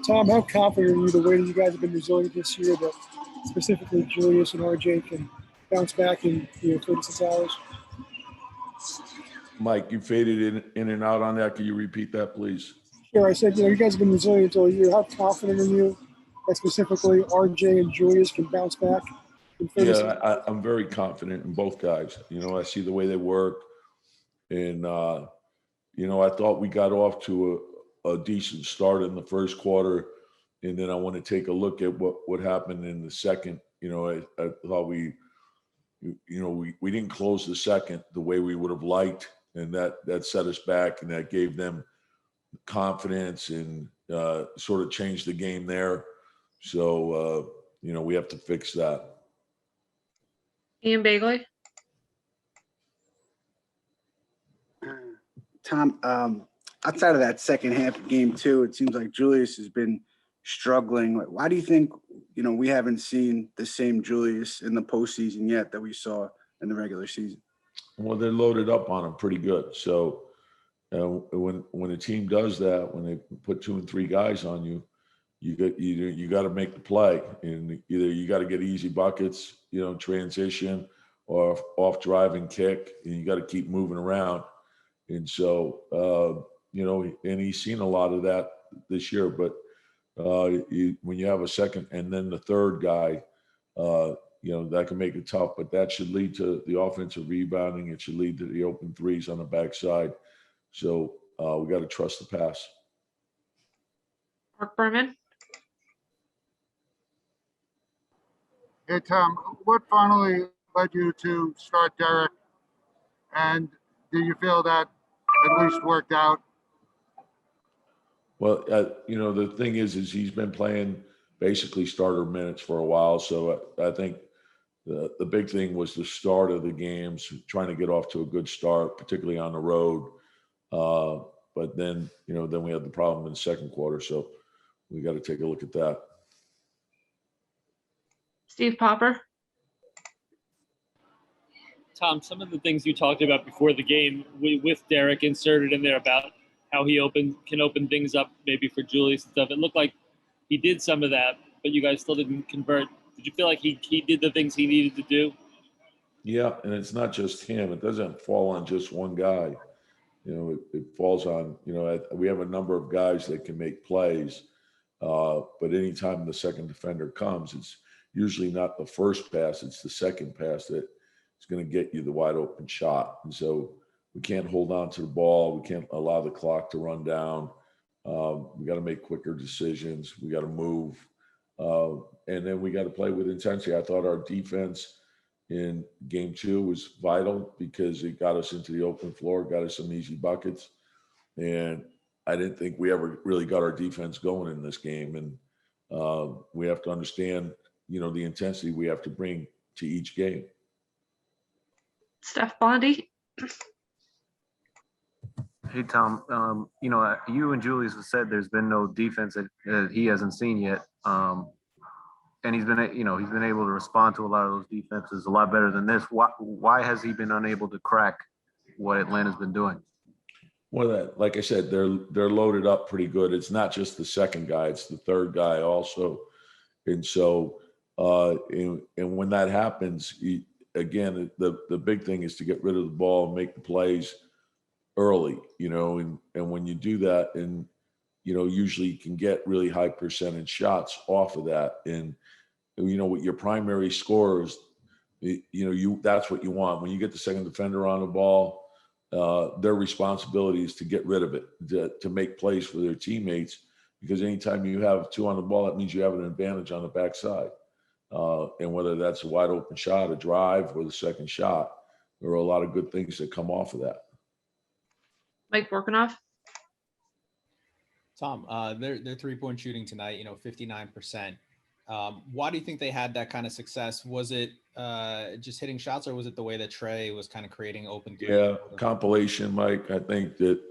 Tom, how confident are you the way that you guys have been resilient this year that specifically Julius and RJ can bounce back in 36 hours? Mike, you faded in and out on that. Can you repeat that, please? Sure. I said, you guys have been resilient all year. How confident are you that specifically RJ and Julius can bounce back in 36 hours? Yeah, I'm very confident in both guys. I see the way they work. And, I thought we got off to a decent start in the first quarter. And then I want to take a look at what happened in the second. I thought we didn't close the second the way we would have liked. And that set us back, and that gave them confidence and sort of changed the game there. So, we have to fix that. Ian Bagley. Tom, outside of that second half of game two, it seems like Julius has been struggling. Why do you think, we haven't seen the same Julius in the postseason yet that we saw in the regular season? Well, they're loaded up on him pretty good. So when a team does that, when they put 2 and 3 guys on you, you got to make the play, and either you got to get easy buckets, transition, or off driving kick, and you got to keep moving around. And so and he's seen a lot of that this year. But when you have a second and then the third guy, that can make it tough. But that should lead to the offensive rebounding. It should lead to the open threes on the backside. So we got to trust the pass. Mark Berman. Hey, Tom, what finally led you to start Derek? And do you feel that at least worked out? Well, the thing is he's been playing basically starter minutes for a while. So I think the big thing was the start of the games, trying to get off to a good start, particularly on the road. But then we had the problem in the second quarter. So we got to take a look at that. Steve Popper. Tom, some of the things you talked about before the game with Derek inserted in there about how he can open things up maybe for Julius and stuff. It looked like he did some of that, but you guys still didn't convert. Did you feel like he did the things he needed to do? Yeah, and it's not just him. It doesn't fall on just one guy. It falls on, we have a number of guys that can make plays, but anytime the second defender comes, it's usually not the first pass, it's the second pass that is going to get you the wide open shot. And so we can't hold on to the ball. We can't allow the clock to run down. We got to make quicker decisions. We got to move. And then we got to play with intensity. I thought our defense in game 2 was vital because it got us into the open floor, got us some easy buckets. And I didn't think we ever really got our defense going in this game. And we have to understand, the intensity we have to bring to each game. Steph Bondi. Hey, Tom, you and Julius have said there's been no defense that he hasn't seen yet. And he's been able to respond to a lot of those defenses a lot better than this. Why has he been unable to crack what Atlanta's been doing? Well, like I said, they're loaded up pretty good. It's not just the second guy; it's the third guy also. And so, and when that happens, again, the big thing is to get rid of the ball and make the plays early. And when you do that, and usually you can get really high percentage shots off of that. And with your primary scorers, that's what you want. When you get the second defender on the ball, their responsibility is to get rid of it, to make plays for their teammates, because anytime you have 2 on the ball, that means you have an advantage on the backside. And whether that's a wide open shot, a drive, or the second shot, there are a lot of good things that come off of that. Mike Borkenoff. Tom, their 3-point shooting tonight, 59%. Why do you think they had that kind of success? Was it just hitting shots, or was it the way that Trey was kind of creating open? Yeah, compilation, Mike. I think that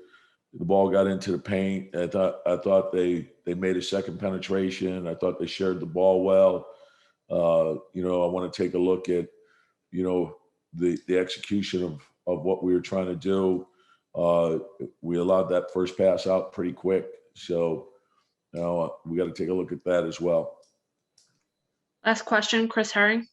the ball got into the paint. I thought they made a second penetration. I thought they shared the ball well. I want to take a look at, the execution of what we were trying to do. We allowed that first pass out pretty quick. So, we got to take a look at that as well. Last question, Chris Herring.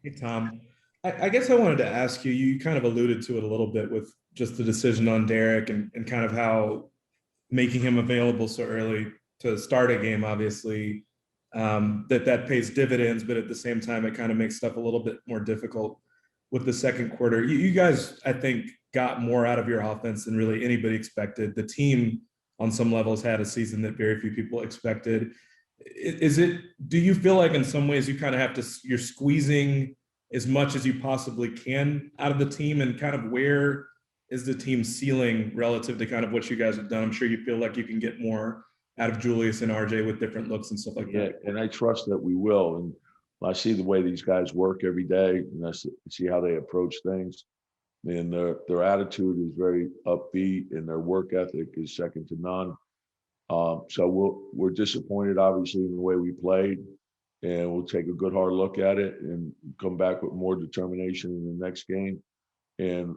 Hey, Tom. I guess I wanted to ask you, you kind of alluded to it a little bit with just the decision on Derek and kind of how making him available so early to start a game, obviously, that pays dividends, but at the same time, it kind of makes stuff a little bit more difficult with the second quarter. You guys, I think, got more out of your offense than really anybody expected. The team on some levels had a season that very few people expected. Do you feel like in some ways you kind of have to, you're squeezing as much as you possibly can out of the team, and kind of where is the team ceiling relative to kind of what you guys have done? I'm sure you feel like you can get more out of Julius and RJ with different looks and stuff like that. And I trust that we will. And I see the way these guys work every day, and I see how they approach things. And their attitude is very upbeat, and their work ethic is second to none. So we're disappointed, obviously, in the way we played, and we'll take a good hard look at it and come back with more determination in the next game. And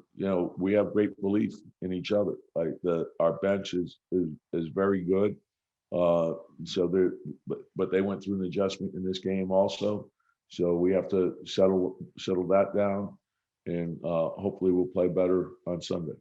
we have great belief in each other. Like our bench is very good. So but they went through an adjustment in this game also. So we have to settle that down, and hopefully we'll play better on Sunday.